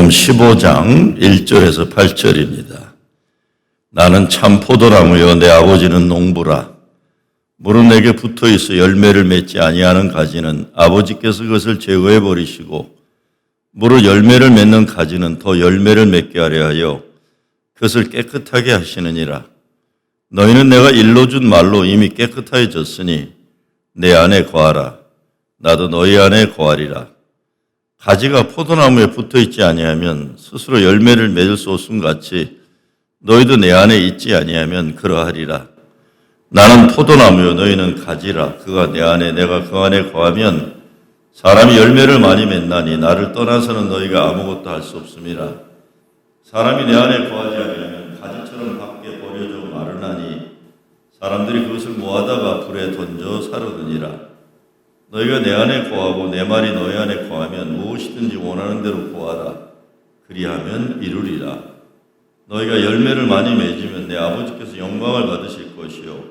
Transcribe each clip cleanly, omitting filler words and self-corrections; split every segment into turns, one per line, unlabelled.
마태복음 15장 1절에서 8절입니다. 나는 참 포도나무여 내 아버지는 농부라. 무릇 내게 붙어있어 열매를 맺지 아니하는 가지는 아버지께서 그것을 제거해 버리시고 무릇 열매를 맺는 가지는 더 열매를 맺게 하려 하여 그것을 깨끗하게 하시느니라. 너희는 내가 일러준 말로 이미 깨끗해졌으니 내 안에 거하라. 나도 너희 안에 거하리라. 가지가 포도나무에 붙어있지 아니하면 스스로 열매를 맺을 수 없음 같이 너희도 내 안에 있지 아니하면 그러하리라. 나는 포도나무요 너희는 가지라. 그가 내 안에 내가 그 안에 거하면 사람이 열매를 많이 맺나니 나를 떠나서는 너희가 아무것도 할 수 없음이라. 사람이 내 안에 거하지 아니하면 가지처럼 밖에 버려져 마르나니 사람들이 그것을 모아다가 불에 던져 사르느니라. 너희가 내 안에 거하고 내 말이 너희 안에 거하면 무엇이든지 원하는 대로 구하라. 그리하면 이루리라. 너희가 열매를 많이 맺으면 내 아버지께서 영광을 받으실 것이요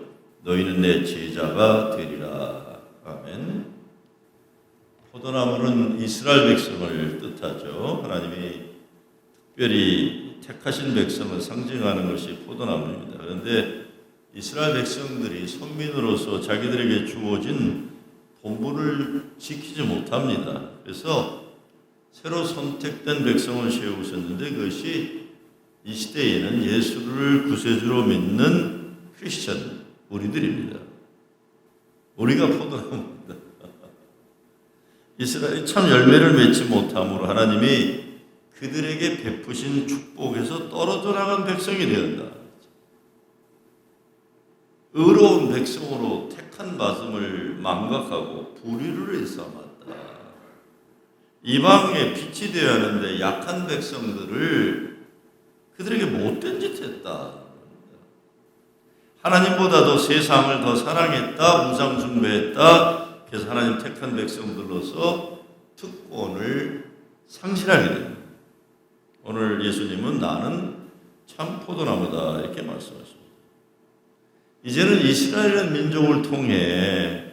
너희는 내 제자가 되리라. 아멘. 포도나무는 이스라엘 백성을 뜻하죠. 하나님이 특별히 택하신 백성을 상징하는 것이 포도나무입니다. 그런데 이스라엘 백성들이 선민으로서 자기들에게 주어진 본분을 지키지 못합니다. 그래서 새로 선택된 백성을 세우셨는데 그것이 이 시대에는 예수를 구세주로 믿는 크리스천, 우리들입니다. 우리가 포도나무입니다. 이스라엘이 참 열매를 맺지 못함으로 하나님이 그들에게 베푸신 축복에서 떨어져 나간 백성이 되었다. 의로운 백성으로 택한 말씀을 망각하고 불의를 일삼았다. 이방에 빛이 되어야 하는데 약한 백성들을 그들에게 못된 짓 했다. 하나님보다도 세상을 더 사랑했다. 우상 숭배했다. 그래서 하나님 택한 백성들로서 특권을 상실하게 됩니다. 오늘 예수님은 나는 참 포도나무다 이렇게 말씀하십니다. 이제는 이스라엘이라는 민족을 통해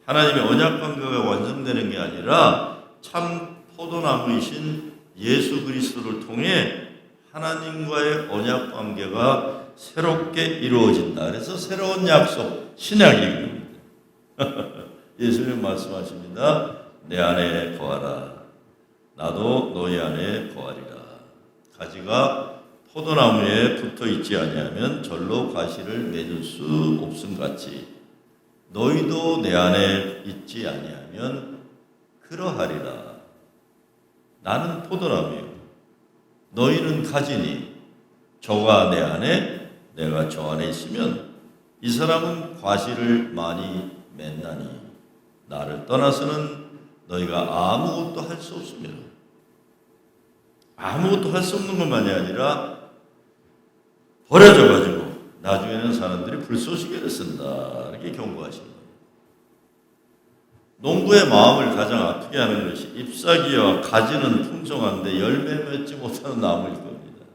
하나님의 언약 관계가 완성되는 게 아니라 참 포도나무이신 예수 그리스도를 통해 하나님과의 언약 관계가 새롭게 이루어진다. 그래서 새로운 약속, 신약입니다. 예수님 말씀하십니다. 내 안에 거하라. 나도 너희 안에 거하리라. 가지가 포도나무에 붙어 있지 아니하면 절로 가시를 맺을 수 없음 같이 너희도 내 안에 있지 아니하면 그러하리라. 나는 포도나무요 너희는 가지니 저가 내 안에 내가 저 안에 있으면 이 사람은 과실을 많이 맺나니 나를 떠나서는 너희가 아무것도 할 수 없습니다. 아무것도 할 수 없는 것만이 아니라 버려져가지고 나중에는 사람들이 불쏘시개를 쓴다. 이렇게 경고하십니다. 농부의 마음을 가장 아프게 하는 것이 잎사귀와 가지는 풍성한데 열매 맺지 못하는 나무일 겁니다.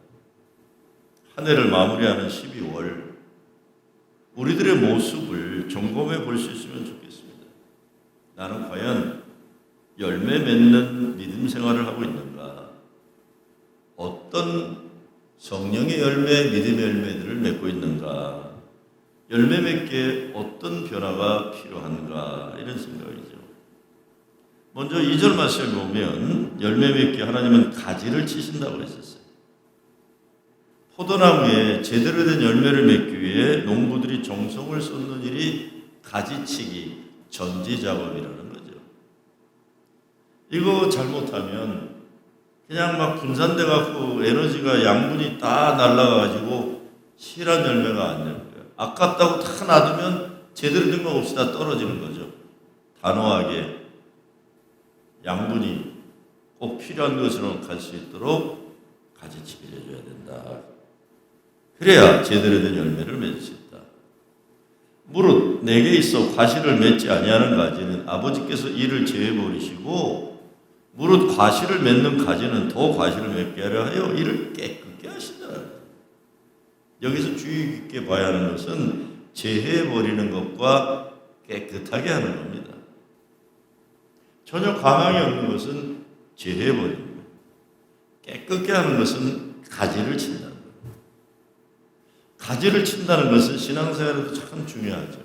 한 해를 마무리하는 12월 우리들의 모습을 점검해 볼 수 있으면 좋겠습니다. 나는 과연 열매 맺는 믿음 생활을 하고 있는가? 어떤 성령의 열매, 믿음의 열매들을 맺고 있는가? 열매 맺기에 어떤 변화가 필요한가? 이런 생각이죠. 먼저 2절 말씀에 보면 열매 맺기 하나님은 가지를 치신다고 했었어요. 포도나무에 제대로 된 열매를 맺기 위해 농부들이 정성을 쏟는 일이 가지치기, 전지 작업이라는 거죠. 이거 잘못하면 그냥 막 분산돼 갖고 에너지가 양분이 다 날아가가지고 실한 열매가 안 되는 거예요. 아깝다고 다 놔두면 제대로 된 거 없이 다 떨어지는 거죠. 단호하게 양분이 꼭 필요한 것으로 갈 수 있도록 가지치기를 해줘야 된다. 그래야 제대로 된 열매를 맺을 수 있다. 무릇 내게 있어 과실을 맺지 아니하는 가지는 아버지께서 이를 제해버리시고 무릇 과실을 맺는 가지는 더 과실을 맺게 하려 하여 이를 깨끗게 하시더라. 여기서 주의 깊게 봐야 하는 것은 제해버리는 것과 깨끗하게 하는 겁니다. 전혀 가망이 없는 것은 제해버립니다. 깨끗게 하는 것은 가지를 친다는 거예요. 가지를 친다는 것은 신앙생활에도 참 중요하죠.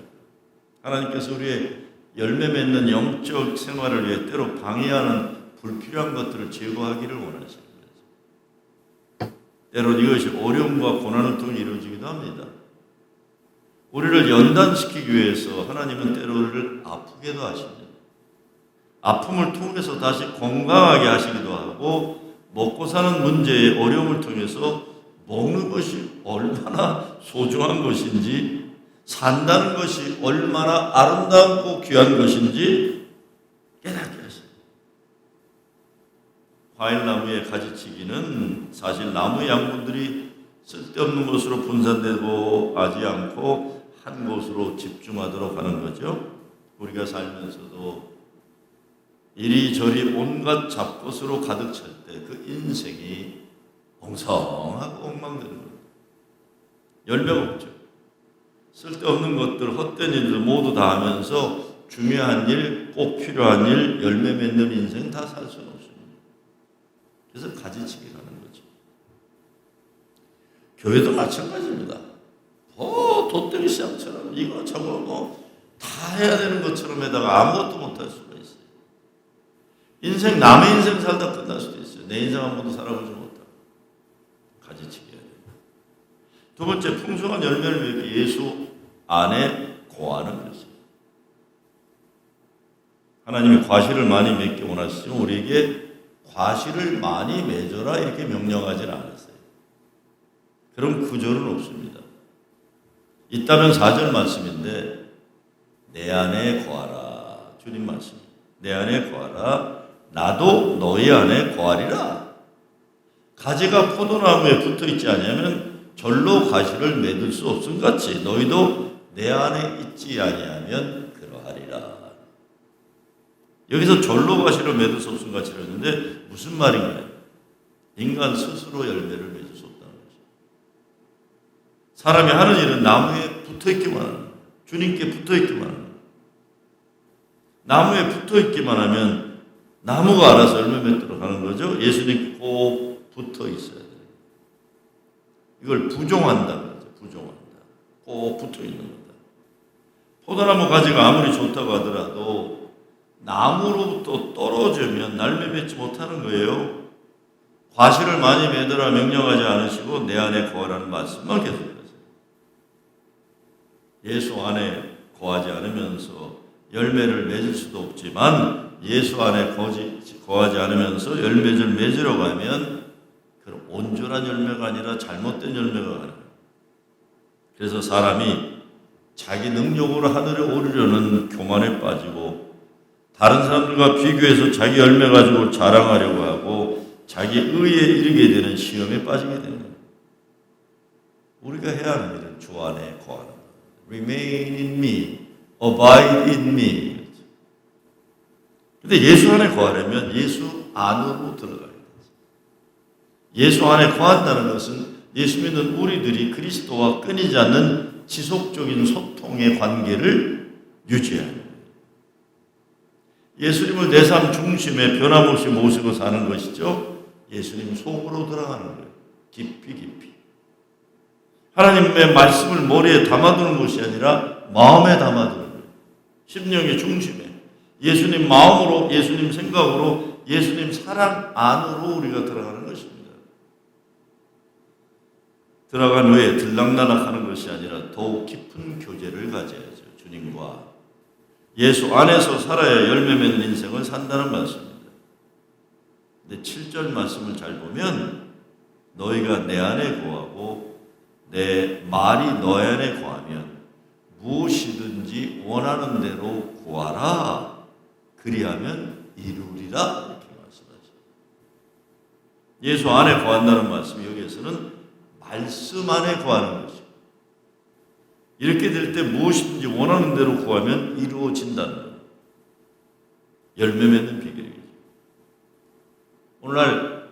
하나님께서 우리의 열매 맺는 영적 생활을 위해 때로 방해하는 불필요한 것들을 제거하기를 원하시는 거죠. 때로 이것이 어려움과 고난을 통해 이루어지기도 합니다. 우리를 연단시키기 위해서 하나님은 때로 우리를 아프게도 하십니다. 아픔을 통해서 다시 건강하게 하시기도 하고, 먹고 사는 문제의 어려움을 통해서 먹는 것이 얼마나 소중한 것인지, 산다는 것이 얼마나 아름답고 귀한 것인지 깨닫게 하십니다. 과일나무의 가지치기는 사실 나무 양분들이 쓸데없는 곳으로 분산되고 하지 않고 한 곳으로 집중하도록 하는 거죠. 우리가 살면서도 이리저리 온갖 잡것으로 가득 찰 때 그 인생이 엉성하고 엉망되는 거예요. 열매가 없죠. 쓸데없는 것들, 헛된 일들 모두 다 하면서 중요한 일, 꼭 필요한 일, 열매 맺는 인생 다 살 수는 없습니다. 그래서 가지치기라는 거죠. 교회도 마찬가지입니다. 도떼기 시장처럼 이거 저거 다 해야 되는 것처럼 해다가 아무것도 못할 수가 있어요. 인생, 남의 인생 살다 끝날 수도 있어요. 내 인생 한 번도 살아보지 못하고. 가지치기 해야 됩니다. 두 번째, 풍성한 열매를 맺기 예수 안에 거하는 것입니다. 하나님이 과실을 많이 맺기 원하시지만 우리에게 과실을 많이 맺어라 이렇게 명령하지는 않았어요. 그런 구절은 없습니다. 있다면 4절 말씀인데 내 안에 거하라. 주님 말씀입니다. 내 안에 거하라. 나도 너희 안에 거하리라. 가지가 포도나무에 붙어있지 아니하면 절로 과실을 맺을 수 없음같이 너희도 내 안에 있지 아니하면 그러하리라. 여기서 절로 과실을 맺을 수 없음같이 했는데 무슨 말인가요? 인간 스스로 열매를 맺을 수 없다는 거죠. 사람이 하는 일은 나무에 붙어있기만 하는 거예요. 주님께 붙어있기만 하는 거예요. 나무에 붙어있기만 하면 나무가 알아서 열매 맺도록 하는 거죠. 예수님께 꼭 붙어 있어야 돼요. 이걸 부종한다는 거죠. 부종한다. 꼭 붙어 있는 거다. 포도나무 가지가 아무리 좋다고 하더라도 나무로부터 떨어지면 열매 맺지 못하는 거예요. 과실을 많이 맺으라 명령하지 않으시고 내 안에 거하라는 말씀만 계속하세요. 예수 안에 거하지 않으면서 열매를 맺을 수도 없지만 예수 안에 거하지 않으면서 열매를 맺으려고 하면 그런 온전한 열매가 아니라 잘못된 열매가 가는 거예요. 그래서 사람이 자기 능력으로 하늘에 오르려는 교만에 빠지고 다른 사람들과 비교해서 자기 열매 가지고 자랑하려고 하고 자기 의에 이르게 되는 시험에 빠지게 되는 거예요. 우리가 해야 하는 일은 주 안에 거하는 거예요. Remain in me, abide in me. 근데 예수 안에 거하려면 예수 안으로 들어가야 돼요. 예수 안에 거한다는 것은 예수 믿는 우리들이 그리스도와 끊이지 않는 지속적인 소통의 관계를 유지해야 합니다. 예수님을 내 삶 중심에 변함없이 모시고 사는 것이죠. 예수님 속으로 들어가는 거예요. 깊이 깊이. 하나님의 말씀을 머리에 담아두는 것이 아니라 마음에 담아두는 거예요. 심령의 중심에. 예수님 마음으로, 예수님 생각으로, 예수님 사랑 안으로 우리가 들어가는 것입니다. 들어간 후에 들락날락하는 것이 아니라 더욱 깊은 교제를 가져야죠. 주님과 예수 안에서 살아야 열매 맺는 인생을 산다는 말씀입니다. 근데 7절 말씀을 잘 보면 너희가 내 안에 거하고 내 말이 너희 안에 거하면 무엇이든지 원하는 대로 구하라. 그리하면 이루리라. 이렇게 말씀하죠. 예수 안에 거한다는 말씀이 여기에서는 말씀 안에 거하는 것이죠. 이렇게 될 때 무엇이든지 원하는 대로 구하면 이루어진다는 거예요. 열매 맺는 비결이겠죠. 오늘날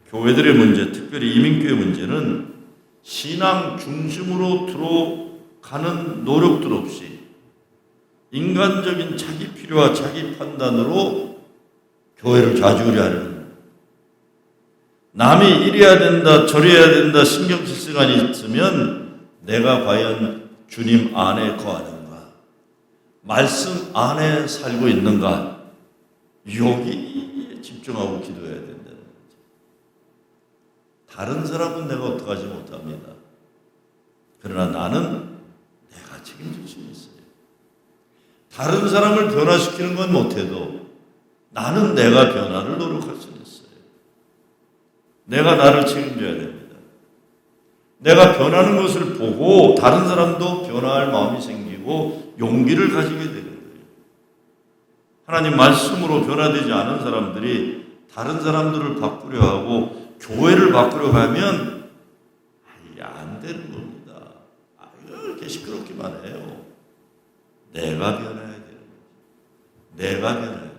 교회들의 문제, 특별히 이민교회 문제는 신앙 중심으로 들어가는 노력들 없이 인간적인 자기 필요와 자기 판단으로 교회를 좌지우지 하려는 거예요. 남이 이래야 된다, 저래야 된다 신경 쓸 시간이 있으면 내가 과연 주님 안에 거하는가? 말씀 안에 살고 있는가? 여기에 집중하고 기도해야 된다는 거죠. 다른 사람은 내가 어떡하지 못합니다. 그러나 나는 내가 책임질 수 있어요. 다른 사람을 변화시키는 건 못해도 나는 내가 변화를 노력할 수 있어요. 내가 나를 책임져야 됩니다. 내가 변하는 것을 보고 다른 사람도 변화할 마음이 생기고 용기를 가지게 되는 거예요. 하나님 말씀으로 변화되지 않은 사람들이 다른 사람들을 바꾸려 하고 교회를 바꾸려 하면 안 되는 겁니다. 이렇게 시끄럽기만 해요. 내가 변해야 되는 거죠. 내가 변해야 돼요.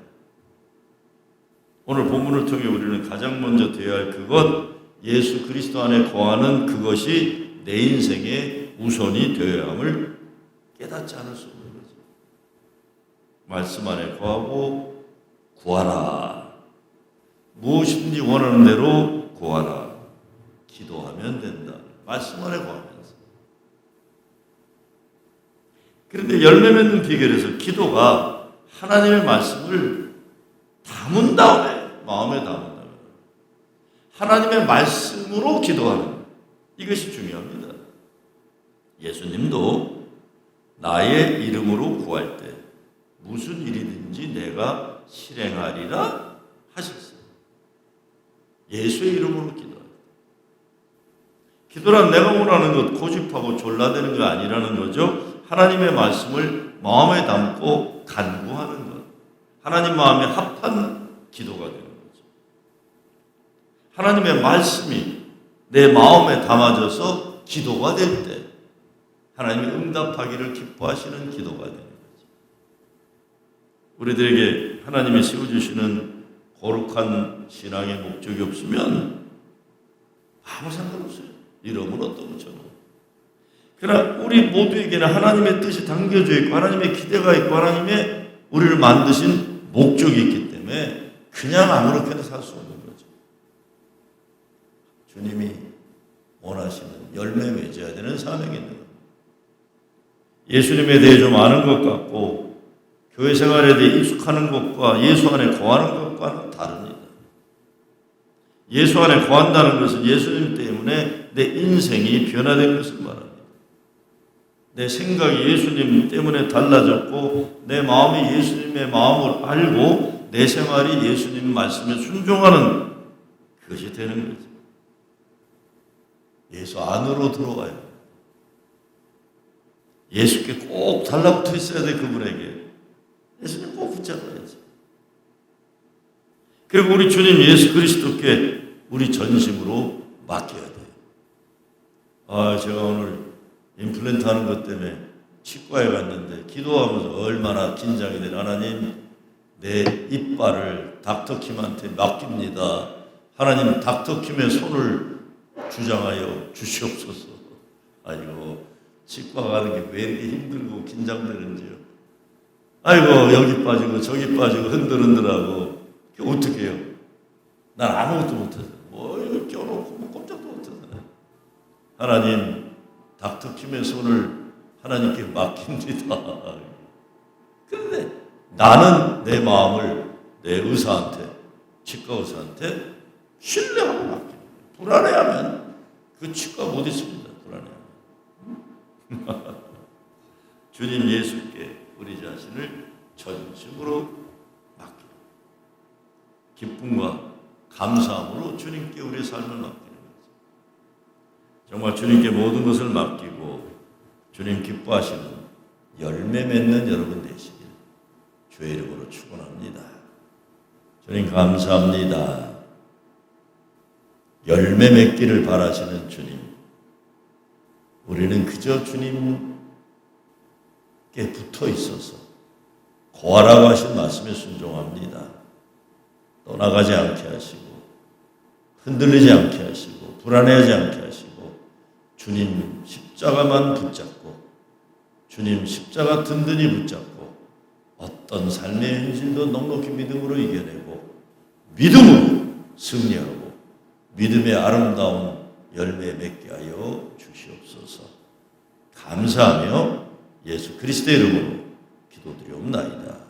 오늘 본문을 통해 우리는 가장 먼저 되어야 할 그것, 예수 그리스도 안에 거하는 그것이 내 인생의 우선이 되어야 함을 깨닫지 않을 수 없는 거죠. 말씀 안에 거하고 구하라. 무엇인지 원하는 대로 구하라. 기도하면 된다. 말씀 안에 거하면서. 그런데 열매 맺는 비결에서 기도가 하나님의 말씀을 담은 다음에 마음에 담은 다음에 하나님의 말씀으로 기도하는 이것이 중요합니다. 예수님도 나의 이름으로 구할 때 무슨 일이든지 내가 실행하리라 하셨어요. 예수의 이름으로 기도하라. 기도란 내가 원하는 것 고집하고 졸라대는 거 아니라는 거죠. 하나님의 말씀을 마음에 담고 간구하는 것. 하나님 마음에 합한 기도가 되는 거죠. 하나님의 말씀이 내 마음에 담아져서 기도가 될 때 하나님이 응답하기를 기뻐하시는 기도가 되는 거죠. 우리들에게 하나님이 세워주시는 거룩한 신앙의 목적이 없으면 아무 상관없어요. 이러면 어떤 것처럼. 그러나 우리 모두에게는 하나님의 뜻이 담겨져 있고 하나님의 기대가 있고 하나님의 우리를 만드신 목적이 있기 때문에 그냥 아무렇게나 살 수 없는 거죠. 주님이 원하시는 열매 맺어야 되는 사명이 있는 겁니다. 예수님에 대해 좀 아는 것 같고 교회 생활에 대해 익숙하는 것과 예수 안에 거하는 것과는 다릅니다. 예수 안에 거한다는 것은 예수님 때문에 내 인생이 변화된 것을 말합니다. 내 생각이 예수님 때문에 달라졌고 내 마음이 예수님의 마음을 알고 내 생활이 예수님 말씀에 순종하는 그것이 되는 거죠. 예수 안으로 들어와요. 예수께 꼭 달라붙어 있어야 돼. 그분에게 예수님 꼭 붙잡아야지. 그리고 우리 주님 예수 그리스도께 우리 전심으로 맡겨야 돼요. 제가 오늘 임플란트 하는 것 때문에 치과에 갔는데 기도하면서 얼마나 긴장이 되나. 하나님, 내 이빨을 닥터킴한테 맡깁니다. 하나님, 닥터킴의 손을 주장하여 주시옵소서. 아이고, 치과 가는 게 왜 이렇게 힘들고 긴장되는지요. 아이고, 여기 빠지고 저기 빠지고 흔들흔들하고 어떻게 해요? 난 아무것도 못해서 이걸 껴놓고 꼼짝도 못해서. 하나님, 닥터킴의 손을 하나님께 맡깁니다. 그런데 나는 내 마음을 내 의사한테, 치과 의사한테 신뢰하고 맡깁니다. 불안해하면 그 치과 못 있습니다. 불안해하면. 주님 예수께 우리 자신을 전심으로 맡깁니다. 기쁨과 감사함으로 주님께 우리의 삶을 맡기는 거죠. 정말 주님께 모든 것을 맡기고 주님 기뻐하시는 열매 맺는 여러분 되시길 주의 이름으로 축원합니다. 주님 감사합니다. 열매 맺기를 바라시는 주님, 우리는 그저 주님께 붙어 있어서 거하라고 하신 말씀에 순종합니다. 떠나가지 않게 하시고 흔들리지 않게 하시고 불안해하지 않게 하시고 주님 십자가만 붙잡고 주님 십자가 든든히 붙잡고 어떤 삶의 현실도 넉넉히 믿음으로 이겨내고 믿음으로 승리하고 믿음의 아름다운 열매 맺게 하여 주시옵소서. 감사하며 예수 그리스도의 이름으로 기도드리옵나이다.